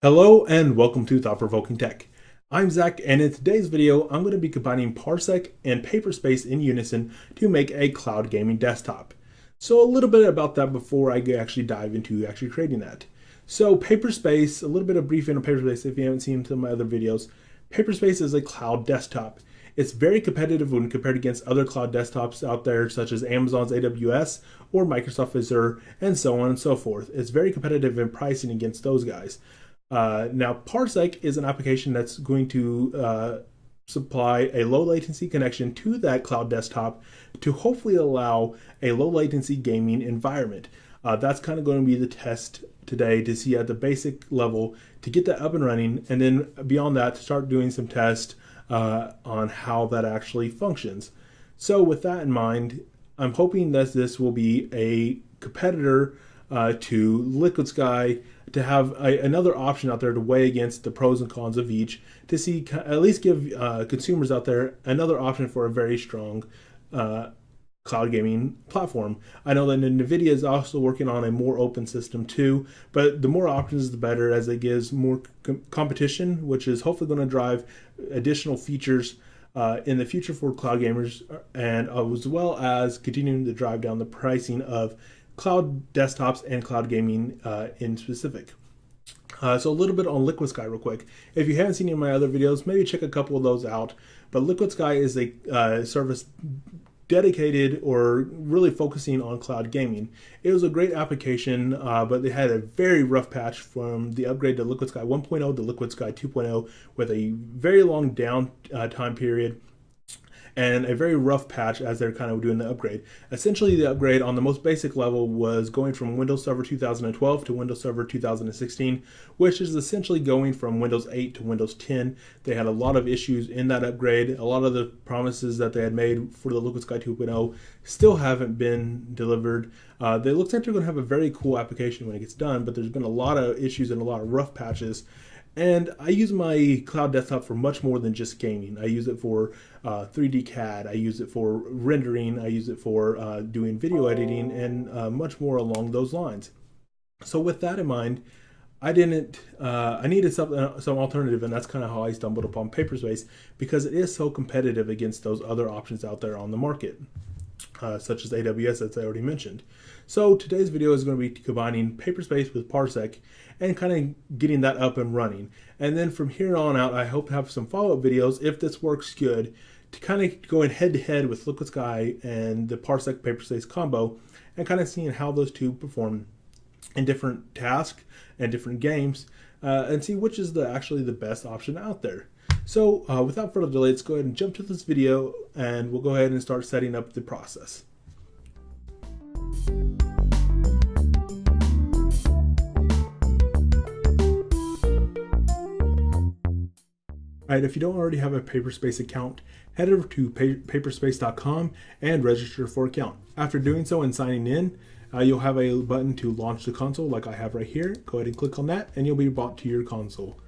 Hello and welcome to Thought-Provoking Tech. I'm Zach, and in today's video, I'm going to be combining Parsec and Paperspace in unison to make a cloud gaming desktop. So a little bit about that before I actually dive into creating that. So Paperspace, a little bit of briefing on Paperspace if you haven't seen some of my other videos. Paperspace is a cloud desktop. It's very competitive when compared against other cloud desktops out there, such as Amazon's AWS or Microsoft Azure, and so on and so forth. It's very competitive in pricing against those guys. Now, Parsec is an application that's going to supply a low latency connection to that cloud desktop to hopefully allow a low latency gaming environment. That's kind of going to be the test today to see at the basic level to get that up and running, and then beyond that to start doing some tests on how that actually functions. So with that in mind, I'm hoping that this will be a competitor to Liquid Sky, to have another option out there to weigh against the pros and cons of each, to see at least give consumers out there another option for a very strong cloud gaming platform. I know that NVIDIA is also working on a more open system too, but the more options the better, as it gives more competition, which is hopefully going to drive additional features in the future for cloud gamers, and as well as continuing to drive down the pricing of cloud desktops and cloud gaming in specific. So a little bit on Liquid Sky real quick. If you haven't seen any of my other videos, maybe check a couple of those out. But Liquid Sky is a service dedicated or really focusing on cloud gaming. It was a great application, but they had a very rough patch from the upgrade to Liquid Sky 1.0 to Liquid Sky 2.0 with a very long down time period and a very rough patch as they're kind of doing the upgrade. Essentially, the upgrade on the most basic level was going from Windows Server 2012 to Windows Server 2016, which is essentially going from Windows 8 to Windows 10. They had a lot of issues in that upgrade. A lot of the promises that they had made for the Liquid Sky 2.0 still haven't been delivered. They look like they're going to have a very cool application when it gets done, but there's been a lot of issues and a lot of rough patches. And I use my cloud desktop for much more than just gaming. I use it for 3D CAD, I use it for rendering, I use it for doing video editing, and much more along those lines. So with that in mind, I needed some alternative, and that's kind of how I stumbled upon Paperspace, because it is so competitive against those other options out there on the market, such as AWS, as I already mentioned. So today's video is going to be combining Paperspace with Parsec and kind of getting that up and running. And then from here on out, I hope to have some follow-up videos, if this works good, to kind of go head to head with Liquid Sky and the Parsec Paperspace combo, and kind of seeing how those two perform in different tasks and different games, and see which is actually the best option out there. So without further delay, let's go ahead and jump to this video, and we'll go ahead and start setting up the process. Alright, if you don't already have a Paperspace account, head over to paperspace.com and register for an account. After doing so and signing in, you'll have a button to launch the console like I have right here. Go ahead and click on that and you'll be brought to your console.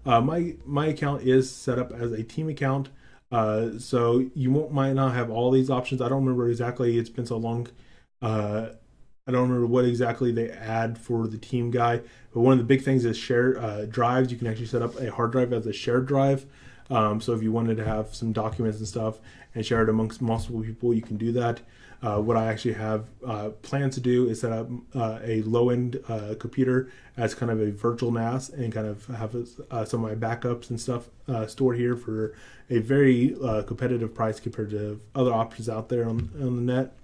My account is set up as a team account, so you might not have all these options. I don't remember exactly, it's been so long. I don't remember what exactly they add for the team guy, but one of the big things is share drives. You can actually set up a hard drive as a shared drive. So if you wanted to have some documents and stuff and share it amongst multiple people, you can do that. What I actually have plans to do is set up a low-end computer as kind of a virtual NAS, and kind of have some of my backups and stuff stored here for a very competitive price compared to other options out there on the net.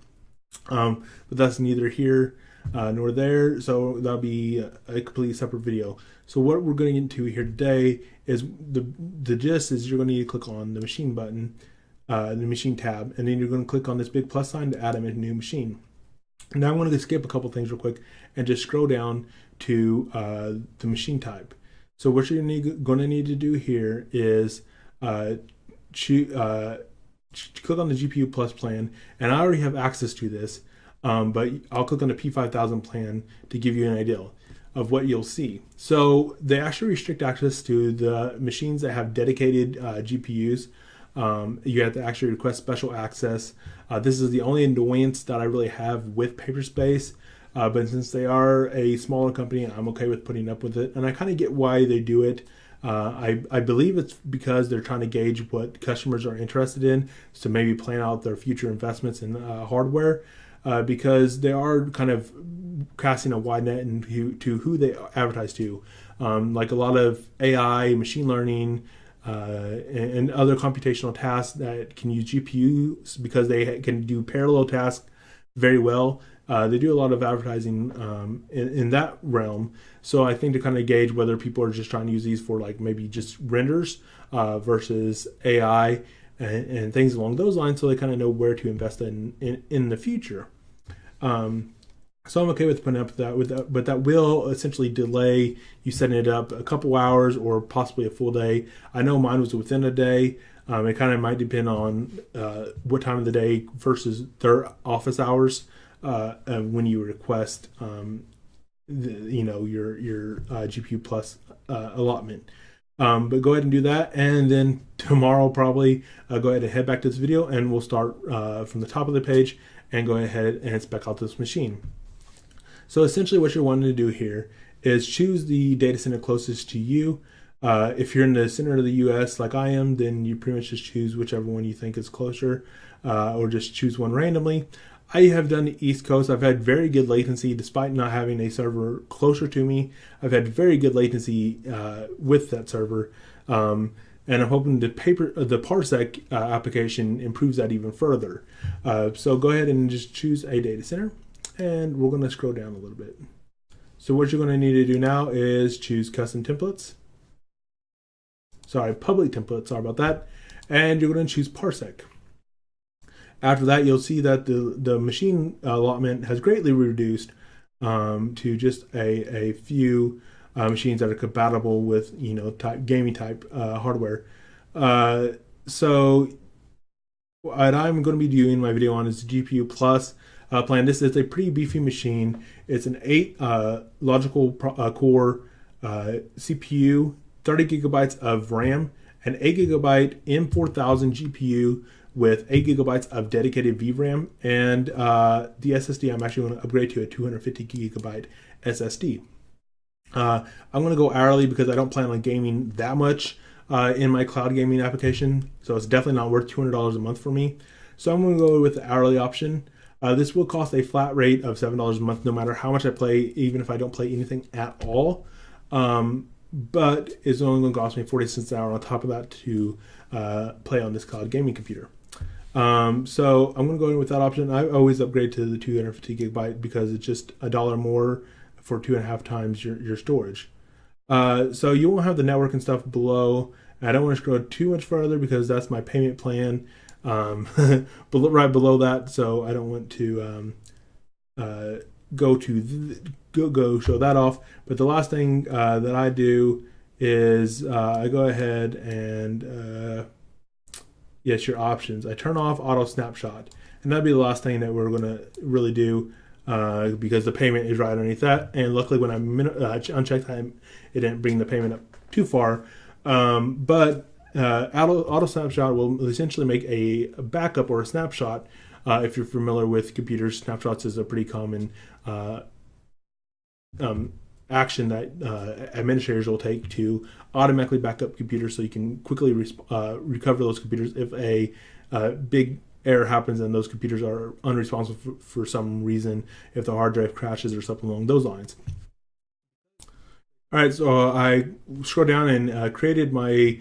But that's neither here nor there, so that'll be a completely separate video. So what we're going to get into here today is the gist is you're going to need to click on the machine button, the machine tab, and then you're going to click on this big plus sign to add a new machine. Now I'm going to skip a couple things real quick and just scroll down to the machine type. So what you're going to need to do here is click on the GPU Plus plan, and I already have access to this, but I'll click on the P5000 plan to give you an idea of what you'll see. So they actually restrict access to the machines that have dedicated GPUs. You have to actually request special access. This is the only annoyance that I really have with Paperspace. but since they are a smaller company, I'm okay with putting up with it, and I kind of get why they do it. I believe it's because they're trying to gauge what customers are interested in, so maybe plan out their future investments in hardware, because they are kind of casting a wide net into who they advertise to. Like a lot of AI, machine learning, and other computational tasks that can use GPUs because they can do parallel tasks very well. They do a lot of advertising in that realm. So I think to kind of gauge whether people are just trying to use these for like maybe just renders versus AI and things along those lines, so they kind of know where to invest in the future. So I'm okay with putting up that, but that will essentially delay you setting it up a couple hours or possibly a full day. I know mine was within a day. It kind of might depend on what time of the day versus their office hours when you request, your GPU plus allotment. But go ahead and do that, and then tomorrow probably go ahead and head back to this video, and we'll start from the top of the page and go ahead and spec out this machine. So essentially what you're wanting to do here is choose the data center closest to you. If you're in the center of the US like I am, then you pretty much just choose whichever one you think is closer, or just choose one randomly. I have done the East Coast. I've had very good latency despite not having a server closer to me. I've had very good latency with that server. And I'm hoping the Parsec application improves that even further. So go ahead and just choose a data center, and we're going to scroll down a little bit. So what you're going to need to do now is choose custom templates. Public templates, sorry about that. And you're going to choose Parsec. After that, you'll see that the machine allotment has greatly reduced to just a few machines that are compatible with gaming type hardware. So what I'm going to be doing my video on is the GPU Plus plan. This is a pretty beefy machine. It's an 8 logical core CPU, 30 gigabytes of RAM, an 8 gigabyte M4000 GPU with 8 gigabytes of dedicated VRAM, and the SSD I'm actually going to upgrade to a 250 gigabyte SSD. I'm going to go hourly because I don't plan on gaming that much in my cloud gaming application, so it's definitely not worth $200 a month for me. So I'm going to go with the hourly option. This will cost a flat rate of $7 a month no matter how much I play, even if I don't play anything at all. But it's only going to cost me 40 cents an hour on top of that to play on this cloud gaming computer. So I'm going to go in with that option. I always upgrade to the 250 gigabyte because it's just $1 more for 2.5 times your storage. So you won't have the network and stuff below. I don't want to scroll too much further because that's my payment plan right below that. So I don't want to go show that off. But the last thing that I do is I go ahead and yes, your options. I turn off auto snapshot, and that'd be the last thing that we're going to really do because the payment is right underneath that. And luckily, when I unchecked that, it didn't bring the payment up too far. But auto snapshot will essentially make a backup or a snapshot. If you're familiar with computers, snapshots is a pretty common action that administrators will take to automatically back up computers so you can quickly recover those computers if a big error happens and those computers are unresponsive for some reason, if the hard drive crashes or something along those lines. All right, so I scrolled down and created my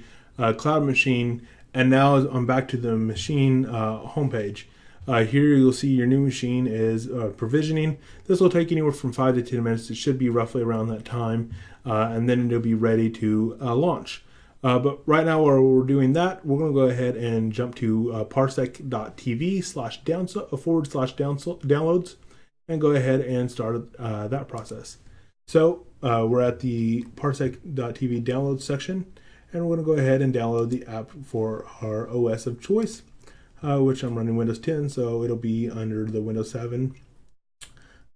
cloud machine, and now I'm back to the machine homepage. Here you'll see your new machine is provisioning. This will take anywhere from 5 to 10 minutes. It should be roughly around that time, and then it'll be ready to launch. But right now while we're doing that, we're going to go ahead and jump to parsec.tv/downloads and go ahead and start that process. So we're at the parsec.tv download section, and we're going to go ahead and download the app for our OS of choice. Which I'm running Windows 10, so it'll be under the Windows 7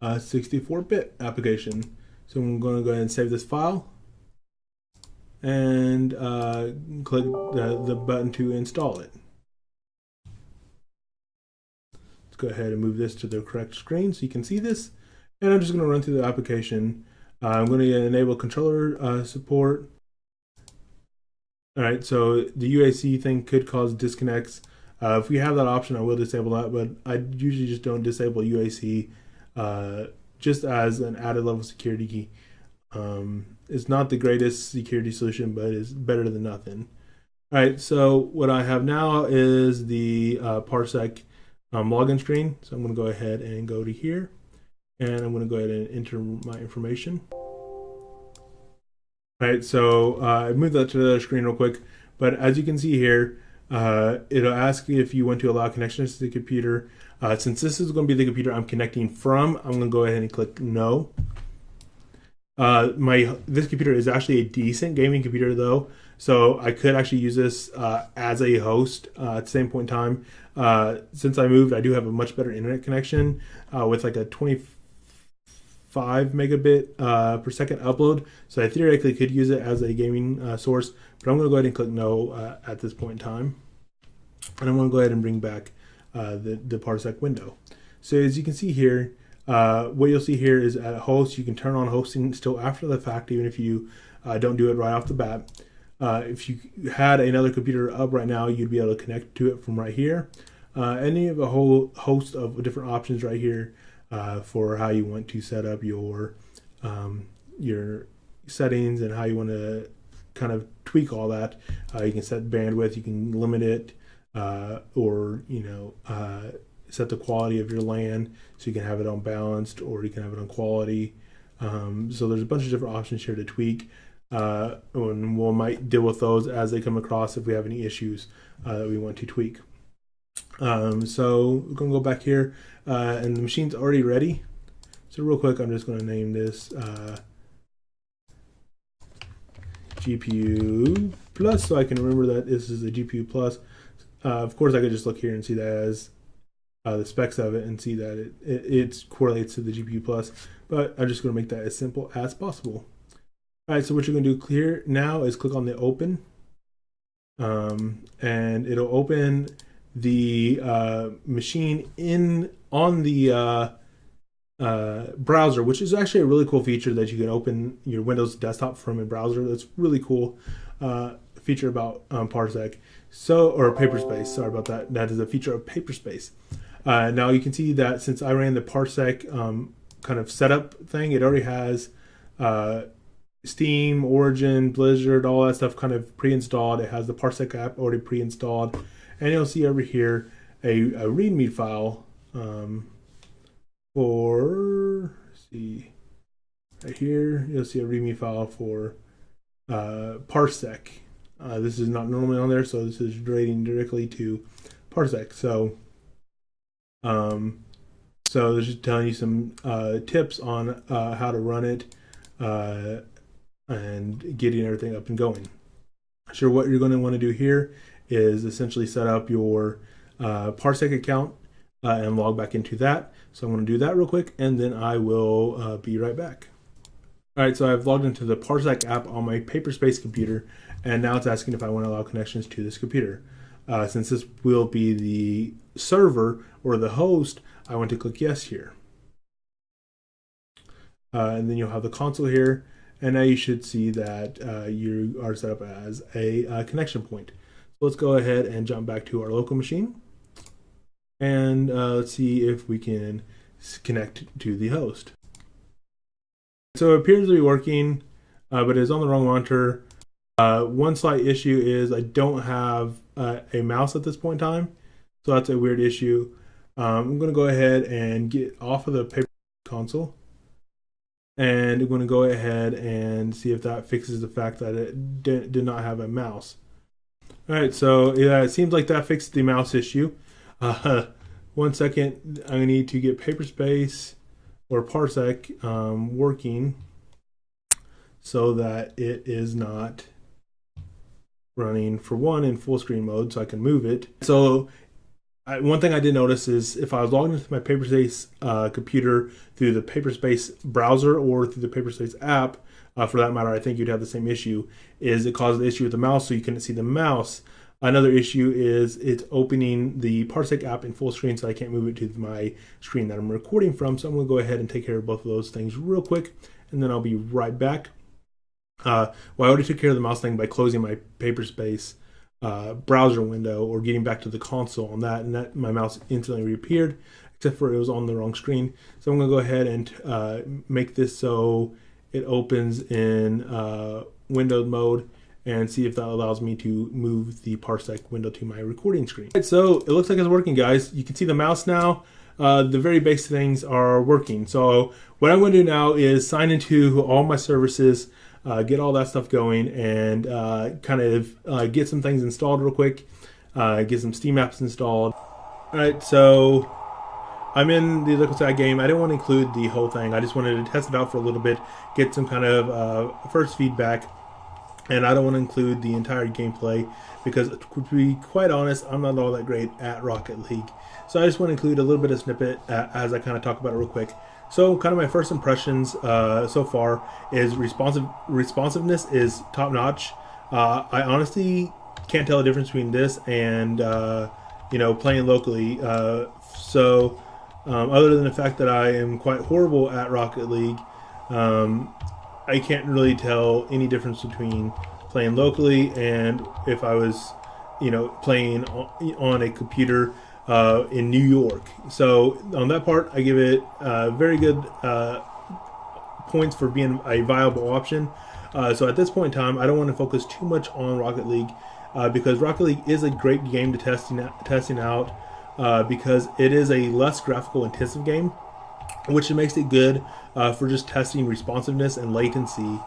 64-bit application. So I'm going to go ahead and save this file and click the button to install it. Let's go ahead and move this to the correct screen so you can see this. And I'm just going to run through the application. I'm going to enable controller support. All right, so the UAC thing could cause disconnects. If we have that option, I will disable that, but I usually just don't disable UAC just as an added level security key. It's not the greatest security solution, but it's better than nothing. All right, so what I have now is the Parsec login screen. So I'm going to go ahead and go to here, and I'm going to go ahead and enter my information. All right, so I moved that to the other screen real quick, but as you can see here, it'll ask you if you want to allow connections to the computer. Since this is going to be the computer I'm connecting from, I'm going to go ahead and click no. This computer is actually a decent gaming computer though, so I could actually use this as a host at the same point in time. Since I moved, I do have a much better internet connection with like a 25 megabit per second upload, so I theoretically could use it as a gaming source, but I'm going to go ahead and click no at this point in time, and I'm going to go ahead and bring back the Parsec window. So as you can see here, what you'll see here is at host, you can turn on hosting still after the fact, even if you don't do it right off the bat. If you had another computer up right now, you'd be able to connect to it from right here. And you have a whole host of different options right here for how you want to set up your settings and how you want to kind of tweak all that. You can set bandwidth, you can limit it, or set the quality of your LAN so you can have it on balanced, or you can have it on quality. So there's a bunch of different options here to tweak, and we might deal with those as they come across if we have any issues that we want to tweak. So we're going to go back here, and the machine's already ready. So real quick, I'm just going to name this GPU Plus, so I can remember that this is a GPU Plus. Of course, I could just look here and see that as the specs of it and see that it correlates to the GPU Plus, but I'm just going to make that as simple as possible. All right, so what you're going to do here now is click on the open, and it'll open the machine on the browser, which is actually a really cool feature that you can open your Windows desktop from a browser. That's really cool feature about Parsec, or Paperspace. Sorry about that. That is a feature of Paperspace. Now you can see that since I ran the Parsec kind of setup thing, it already has Steam, Origin, Blizzard, all that stuff kind of pre-installed. It has the Parsec app already pre-installed, and you'll see over here a README file for, let's see, right here you'll see a README file for Parsec. This is not normally on there, so this is relating directly to Parsec. So this is telling you some tips on how to run it and getting everything up and going. Sure, what you're going to want to do here is essentially set up your Parsec account and log back into that. So I'm going to do that real quick, and then I will be right back. All right, so I've logged into the Parsec app on my Paperspace computer, and now it's asking if I want to allow connections to this computer. Since this will be the server or the host, I want to click yes here. And then you'll have the console here, and now you should see that you are set up as a connection point. So let's go ahead and jump back to our local machine, and let's see if we can connect to the host. So it appears to be working, but it's on the wrong monitor. One slight issue is I don't have a mouse at this point in time, so that's a weird issue. I'm going to go ahead and get off of the paper console, and I'm going to go ahead and see if that fixes the fact that it did not have a mouse. All right, so yeah, it seems like that fixed the mouse issue. 1 second, I need to get Paperspace or Parsec working so that it is not running, for one, in full screen mode, so I can move it. So one thing I did notice is if I was logged into my Paperspace computer through the Paperspace browser or through the Paperspace app, for that matter, I think you'd have the same issue, is it caused the issue with the mouse, so you couldn't see the mouse. Another issue is it's opening the Parsec app in full screen, so I can't move it to my screen that I'm recording from. So I'm going to go ahead and take care of both of those things real quick, and then I'll be right back. Well, I already took care of the mouse thing by closing my Paperspace browser window or getting back to the console on that, and that my mouse instantly reappeared, except for it was on the wrong screen. So I'm going to go ahead and make this so it opens in windowed mode and see if that allows me to move the Parsec window to my recording screen. Right, so it looks like it's working, guys. You can see the mouse now. The very basic things are working. So what I'm going to do now is sign into all my services, get all that stuff going, and kind of get some things installed real quick, get some Steam apps installed. All right, so I'm in the Liquid game. I didn't want to include the whole thing. I just wanted to test it out for a little bit, get some kind of first feedback, and I don't want to include the entire gameplay because, to be quite honest, I'm not all that great at Rocket League. So I just want to include a little bit of snippet as I kind of talk about it real quick. So kind of my first impressions so far is responsiveness is top notch. I honestly can't tell the difference between this and playing locally. Other than the fact that I am quite horrible at Rocket League, I can't really tell any difference between playing locally and if I was, playing on a computer in New York. So on that part, I give it very good points for being a viable option. So at this point in time, I don't want to focus too much on Rocket League because Rocket League is a great game to testing out because it is a less graphical intensive game, which makes it good for just testing responsiveness and latency.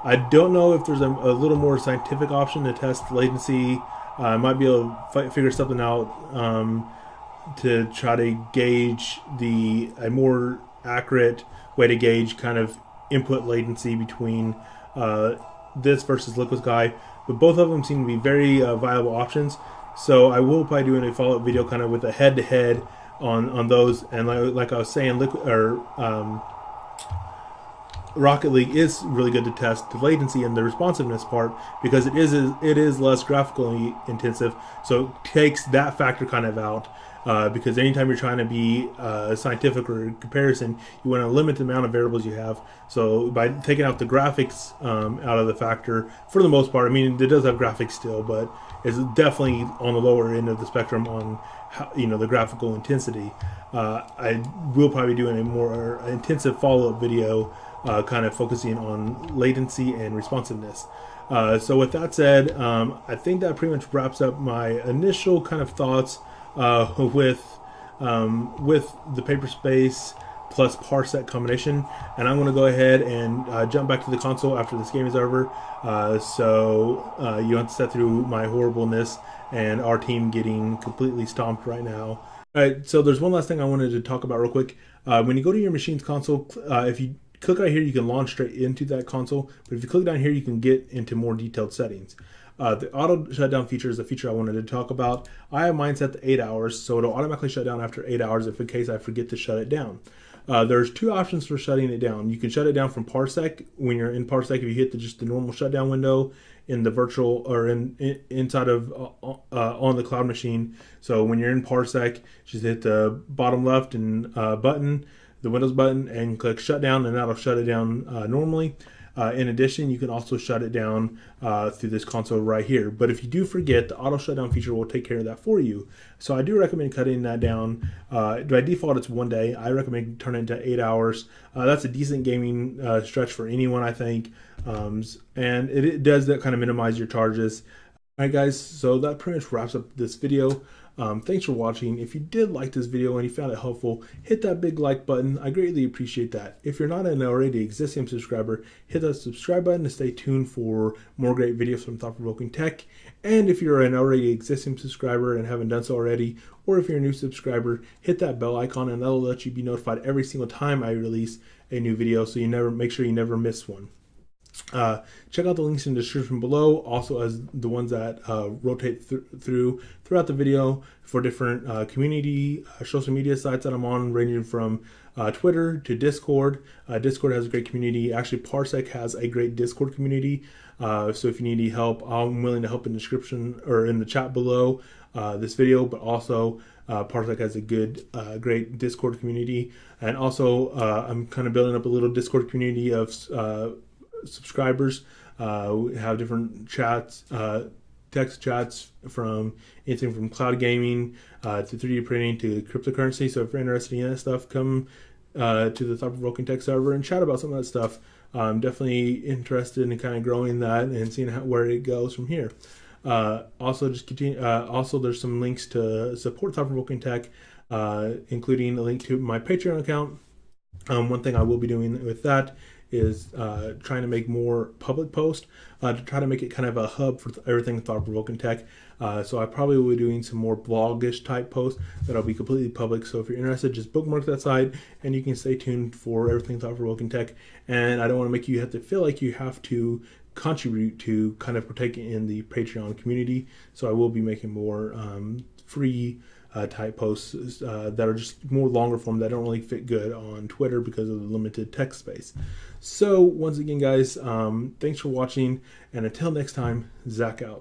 I don't know if there's a little more scientific option to test latency. I might be able to figure something out to try to gauge a more accurate way to gauge kind of input latency between this versus Liquid Sky. But both of them seem to be very viable options. So I will probably do a follow-up video kind of with a head-to-head on those. And like I was saying, Rocket League is really good to test the latency and the responsiveness part because it is less graphically intensive, so it takes that factor kind of out because anytime you're trying to be scientific or in comparison, you want to limit the amount of variables you have. So by taking out the graphics out of the factor, for the most part, I mean it does have graphics still, but it's definitely on the lower end of the spectrum on the graphical intensity. I will probably be doing a more intensive follow-up video kind of focusing on latency and responsiveness. So with that said, I think that pretty much wraps up my initial kind of thoughts with the Paperspace plus Parsec combination, and I'm going to go ahead and jump back to the console after this game is over, so you don't have to sit through my horribleness and our team getting completely stomped right now. Alright, so there's one last thing I wanted to talk about real quick. When you go to your machine's console, if you click right here, you can launch straight into that console, but if you click down here, you can get into more detailed settings. The auto shutdown feature is a feature I wanted to talk about. I have mine set to 8 hours, so it'll automatically shut down after 8 hours if in case I forget to shut it down. There's two options for shutting it down. You can shut it down from Parsec. When you're in Parsec, if you hit just the normal shutdown window in the virtual or inside of on the cloud machine. So when you're in Parsec, just hit the bottom left and button, the Windows button, and click shutdown, and that'll shut it down normally. In addition, you can also shut it down through this console right here. But if you do forget, the auto shutdown feature will take care of that for you. So I do recommend cutting that down. By default, it's 1 day. I recommend turning it to 8 hours. That's a decent gaming stretch for anyone, I think. And it does that kind of minimize your charges. All right, guys, so that pretty much wraps up this video. Thanks for watching. If you did like this video and you found it helpful, hit that big like button. I greatly appreciate that. If you're not an already existing subscriber, hit that subscribe button to stay tuned for more great videos from thought-provoking tech. And if you're an already existing subscriber and haven't done so already, or if you're a new subscriber, hit that bell icon and that'll let you be notified every single time I release a new video, so make sure you never miss one. Check out the links in the description below, also as the ones that rotate throughout the video for different community social media sites that I'm on, ranging from Twitter to Discord. Discord has a great community. Actually, Parsec has a great Discord community. So if you need any help, I'm willing to help in the description or in the chat below this video, but also Parsec has a good, great Discord community. And also I'm kind of building up a little Discord community of subscribers. We have different chats, text chats from anything from cloud gaming to 3D printing to cryptocurrency. So if you're interested in that stuff, come to the Thought Provoking Tech server and chat about some of that stuff. I'm definitely interested in kind of growing that and seeing where it goes from here. Also, just continue. Also, there's some links to support Thought Provoking Tech, including a link to my Patreon account. One thing I will be doing with that is trying to make more public posts to try to make it kind of a hub for everything Thought Provoking Tech. So I probably will be doing some more blogish type posts that'll be completely public. So if you're interested, just bookmark that site and you can stay tuned for everything Thought Provoking Tech. And I don't want to make you have to feel like you have to contribute to kind of partake in the Patreon community. So I will be making more free type posts that are just more longer form that don't really fit good on Twitter because of the limited text space. So once again, guys, thanks for watching, and until next time, Zach out.